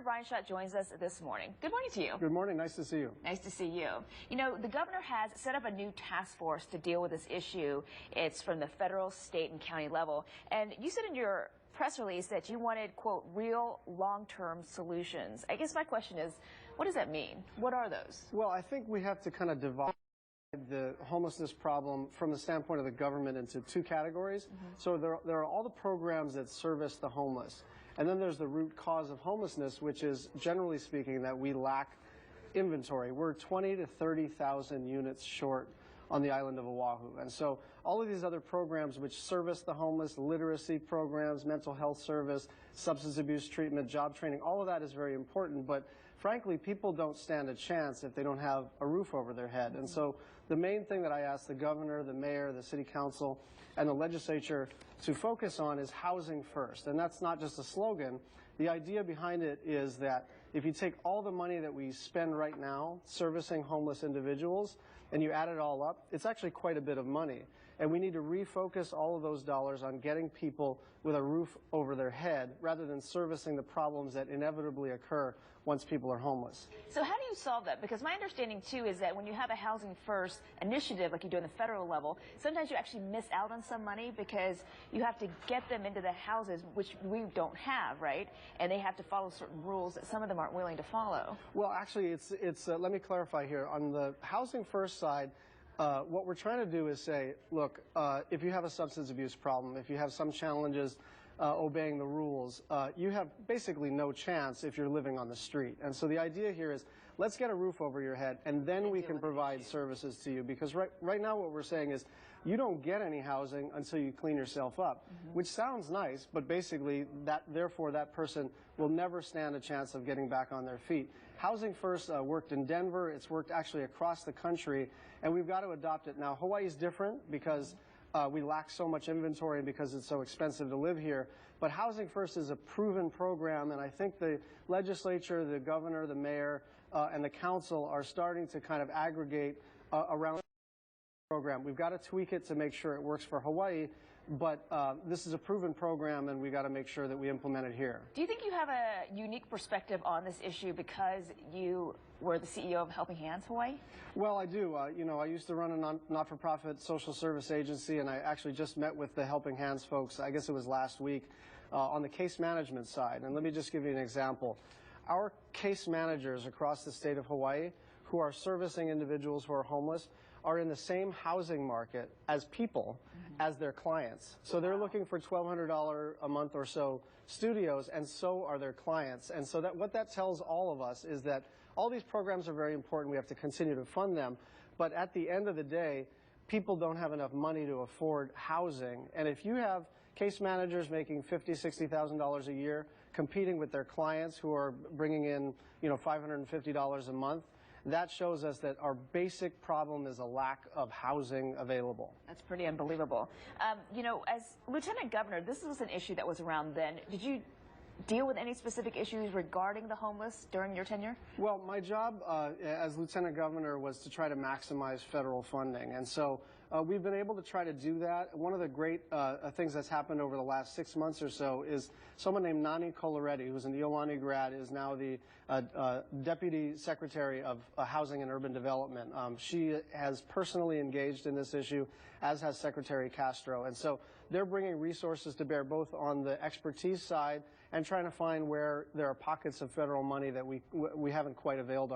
Schatz joins us this morning. Good morning to you. Good morning. Nice to see you. Nice to see you. You know, the governor has set up a new task force to deal with this issue. It's from the federal, state, and county level. And you said in your press release that you wanted, quote, real long-term solutions. I guess my question is, what does that mean? What are those? Well, I think we have to kind of divide the homelessness problem from the standpoint of the government into two categories. So there are all the programs that service the homeless. And then there's the root cause of homelessness, which is, generally speaking, that we lack inventory. We're 20 to 30,000 units short on the island of Oahu. And so all of these other programs which service the homeless, literacy programs, mental health service, substance abuse treatment, job training, all of that is very important. But frankly, people don't stand a chance if they don't have a roof over their head. And so the main thing that I ask the governor, the mayor, the city council, and the legislature to focus on is housing first. And that's not just a slogan. The idea behind it is that if you take all the money that we spend right now servicing homeless individuals and you add it all up, it's actually quite a bit of money. And we need to refocus all of those dollars on getting people with a roof over their head rather than servicing the problems that inevitably occur once people are homeless. So how do you solve that? Because my understanding, too, is that when you have a Housing First initiative like you do on the federal level, sometimes you actually miss out on some money because you have to get them into the houses, which we don't have, right? And they have to follow certain rules that some of them aren't willing to follow. Well, actually, let me clarify here. On the Housing First side, what we're trying to do is say, look, if you have a substance abuse problem, if you have some challenges obeying the rules, you have basically no chance if you're living on the street. And so the idea here is, let's get a roof over your head, and then we can provide services to you. Because right now what we're saying is, you don't get any housing until you clean yourself up, which sounds nice, but basically therefore that person will never stand a chance of getting back on their feet. Housing First worked in Denver. It's worked actually across the country, and we've got to adopt it now. Hawaii is different because we lack so much inventory and because it's so expensive to live here. But Housing First is a proven program, and I think the legislature, the governor, the mayor, and the council are starting to kind of aggregate around the program. We've got to tweak it to make sure it works for Hawaii, but this is a proven program, and we've got to make sure that we implement it here. Do you think you have a unique perspective on this issue because you were the CEO of Helping Hands Hawaii? Well, I do. You know, I used to run a not-for-profit social service agency, and I actually just met with the Helping Hands folks, I guess it was last week, on the case management side. And let me just give you an example. Our case managers across the state of Hawaii who are servicing individuals who are homeless are in the same housing market as people as their clients. So they're looking for $1,200 a month or so studios, and so are their clients. And so what that tells all of us is that all these programs are very important. We have to continue to fund them. But at the end of the day, people don't have enough money to afford housing. And if you have case managers making $50,000, $60,000 a year competing with their clients who are bringing in, $550 a month, that shows us that our basic problem is a lack of housing available. That's pretty unbelievable. As Lieutenant Governor, this was an issue that was around then. Did you deal with any specific issues regarding the homeless during your tenure? Well, my job as Lieutenant Governor was to try to maximize federal funding. And so we've been able to try to do that. One of the great things that's happened over the last 6 months or so is someone named Nani Coloretti, who's an Iolani grad, is now the Deputy Secretary of Housing and Urban Development. She has personally engaged in this issue, as has Secretary Castro. And so they're bringing resources to bear both on the expertise side and trying to find where there are pockets of federal money that we haven't quite availed ourselves.